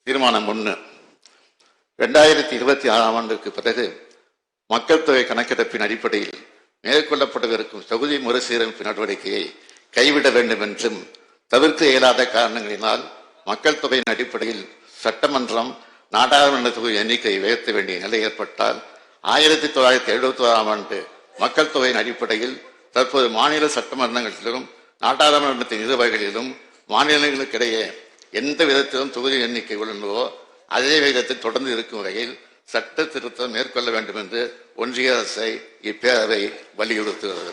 தீர்மானம் 1. 2026ஆம் ஆண்டுக்கு பிறகு மக்கள் தொகை கணக்கெடுப்பின் அடிப்படையில் மேற்கொள்ளப்படவிருக்கும் தொகுதி மறுசீரமைப்பு நடவடிக்கையை கைவிட வேண்டும் என்றும், தவிர்க்க இயலாத காரணங்களினால் மக்கள் தொகையின் அடிப்படையில் சட்டமன்றம் நாடாளுமன்ற தொகுதி எண்ணிக்கை உயர்த்த வேண்டிய நிலை ஏற்பட்டால் 1971ஆம் ஆண்டு மக்கள் தொகையின் அடிப்படையில் தற்போது மாநில சட்டமன்றங்களிலும் நாடாளுமன்றத்தின் நிர்வாகிகளிலும் மாநிலங்களுக்கிடையே எந்த விதத்திலும் தொகுதி எண்ணிக்கை உள்ளனவோ அதே விதத்தில் தொடர்ந்து இருக்கும் வகையில் சட்ட திருத்தம் மேற்கொள்ள வேண்டும் என்று ஒன்றிய அரசை இப்பேரவை வலியுறுத்துகிறது.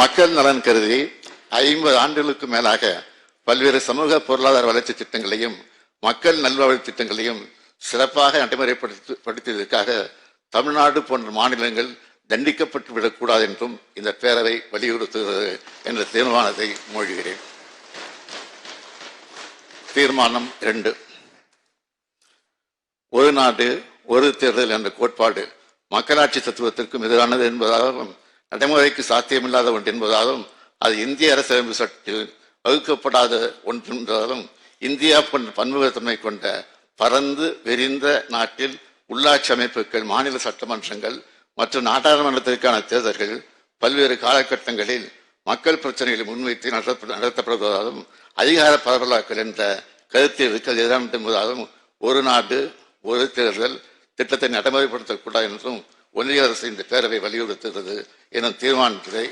மக்கள் நலன் கருதி 50 ஆண்டுகளுக்கு மேலாக பல்வேறு சமூக பொருளாதார வளர்ச்சி திட்டங்களையும் மக்கள் நல்வாழ்வு திட்டங்களையும் சிறப்பாக நடைமுறைப்படுத்தியதற்காக தமிழ்நாடு போன்ற மாநிலங்கள் தண்டிக்கப்பட்டு விடக்கூடாது என்றும் இந்த பேரவை வலியுறுத்துகிறது என்ற தீர்மானத்தை மொழிகிறேன். தீர்மானம் 2. ஒரு நாடு ஒரு தேர்தல் என்ற கோட்பாடு மக்களாட்சி தத்துவத்திற்கும் எதிரானது என்பதாகவும் நடைமுறைக்கு சாத்தியமில்லாத ஒன்று என்பதாலும் அது இந்திய அரசியலமைப்பு சட்டத்தில் வகுக்கப்படாத ஒன்று என்பதாலும் இந்தியா போன்ற பன்முகத்தன்மை கொண்ட பரந்து விரிந்த நாட்டில் உள்ளாட்சி அமைப்புகள், மாநில சட்டமன்றங்கள் மற்றும் நாடாளுமன்றத்திற்கான தேர்தல்கள் பல்வேறு காலகட்டங்களில் மக்கள் பிரச்சனைகளை முன்வைத்து நடத்தப்படுவதாலும் அதிகார பரவலாக்கல் என்ற கருத்திற்கு எதிரானது என்பதாலும் ஒரு நாடு ஒரு தேர்தல் திட்டத்தை நடைமுறைப்படுத்தக்கூடாது என்றும் ஒன்றிய அரசு இந்த பேரவை வலியுறுத்துகிறது எனும் தீர்மானத்தை